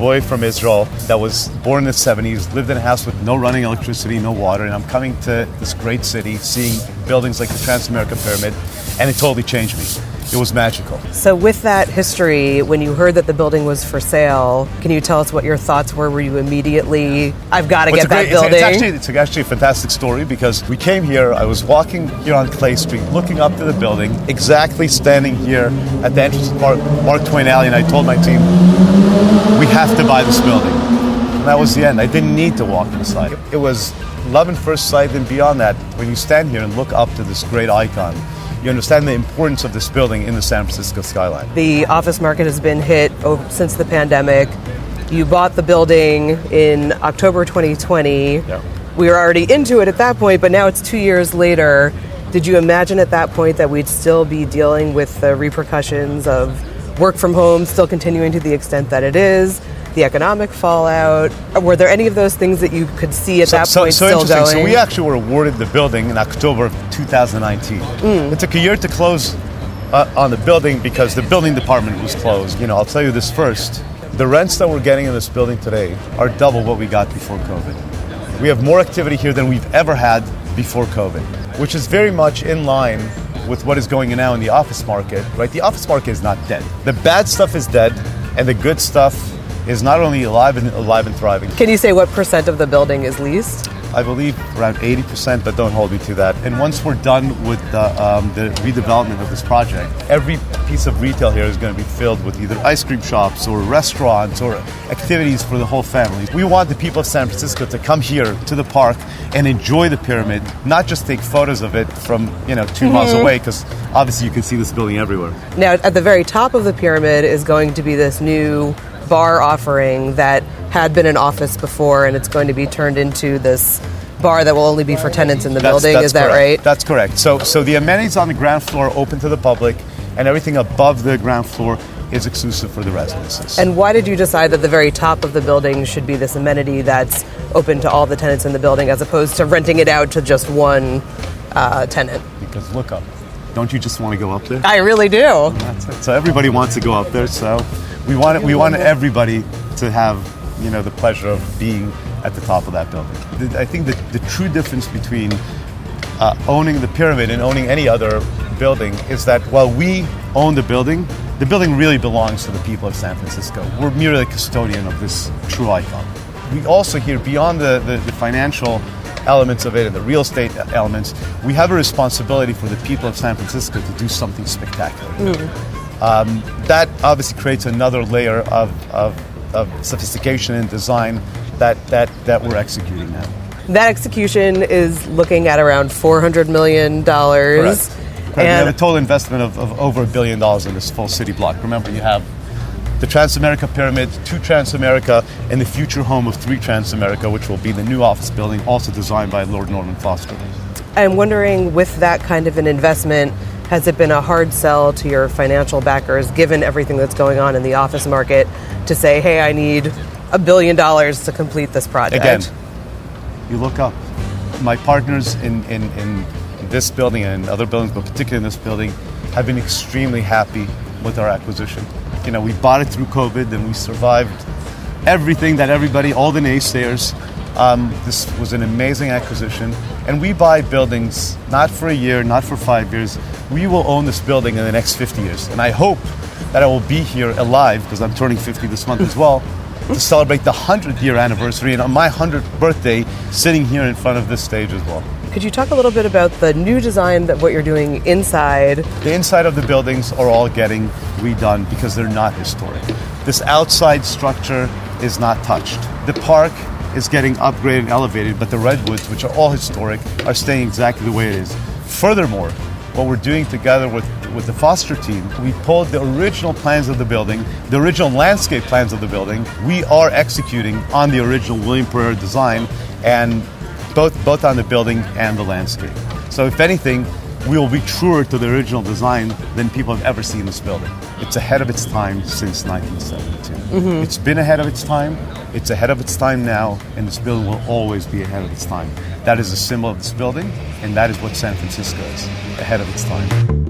boy from Israel that was born in the 70s, lived in a house with no running electricity, no water, and I'm coming to this great city, seeing buildings like the Transamerica Pyramid, and it totally changed me. It was magical. So with that history, when you heard that the building was for sale, can you tell us what your thoughts were? Were you immediately, I've got to get that building? It's actually a fantastic story, because we came here, I was walking here on Clay Street, looking up to the building, exactly standing here at the entrance of Mark Twain Alley, and I told my team, we have to buy this building. And that was the end. I didn't need to walk inside. It was love at first sight, and beyond that, when you stand here and look up to this great icon, you understand the importance of this building in the San Francisco skyline. The office market has been hit since the pandemic. You bought the building in October 2020. Yeah. We were already into it at that point, but now it's 2 years later. Did you imagine at that point that we'd still be dealing with the repercussions of work from home still continuing to the extent that it is, the economic fallout? Were there any of those things that you could see at that point still going? So we actually were awarded the building in October of 2019. It took a year to close on the building because the building department was closed. I'll tell you this first. The rents that we're getting in this building today are double what we got before COVID. We have more activity here than we've ever had before COVID, which is very much in line with what is going on now in the office market, right? The office market is not dead. The bad stuff is dead, and the good stuff is not only alive and thriving. Can you say what percent of the building is leased? I believe around 80%, but don't hold me to that. And once we're done with the redevelopment of this project, every piece of retail here is going to be filled with either ice cream shops or restaurants or activities for the whole family. We want the people of San Francisco to come here to the park and enjoy the pyramid, not just take photos of it from 2 miles away, because obviously you can see this building everywhere. Now, at the very top of the pyramid is going to be this new bar offering that had been an office before, and it's going to be turned into this bar that will only be for tenants in the building. Is that right? That's correct. So the amenities on the ground floor are open to the public, and everything above the ground floor is exclusive for the residences. And why did you decide that the very top of the building should be this amenity that's open to all the tenants in the building, as opposed to renting it out to just one tenant? Because look up. Don't you just want to go up there? I really do. That's it. So everybody wants to go up there. So we want everybody to have the pleasure of being at the top of that building. I think that the true difference between owning the pyramid and owning any other building is that while we own the building really belongs to the people of San Francisco. We're merely a custodian of this true icon. We also here, beyond the financial elements of it and the real estate elements, we have a responsibility for the people of San Francisco to do something spectacular. That obviously creates another layer of sophistication and design that we're executing now. That execution is looking at around $400 million. Correct. We have a total investment of over $1 billion in this full city block. Remember, you have the Transamerica Pyramid, 2 Transamerica, and the future home of 3 Transamerica, which will be the new office building, also designed by Lord Norman Foster. I'm wondering, with that kind of an investment, has it been a hard sell to your financial backers, given everything that's going on in the office market, to say, hey, I need $1 billion to complete this project? Again, you look up. My partners in this building and other buildings, but particularly in this building, have been extremely happy with our acquisition. We bought it through COVID, and we survived everything that everybody, all the naysayers. This was an amazing acquisition. And we buy buildings not for a year, not for 5 years. We will own this building in the next 50 years. And I hope that I will be here alive, because I'm turning 50 this month as well, to celebrate the 100th-year anniversary, and on my 100th birthday, sitting here in front of this stage as well. Could you talk a little bit about the new design, that what you're doing inside? The inside of the buildings are all getting redone because they're not historic. This outside structure is not touched. The park is getting upgraded and elevated, but the redwoods, which are all historic, are staying exactly the way it is. Furthermore, what we're doing together with the Foster team, we pulled the original plans of the building, the original landscape plans of the building. We are executing on the original William Pereira design, and both on the building and the landscape. So if anything, we will be truer to the original design than people have ever seen this building. It's ahead of its time since 1972. It's been ahead of its time, it's ahead of its time now, and this building will always be ahead of its time. That is the symbol of this building, and that is what San Francisco is, ahead of its time.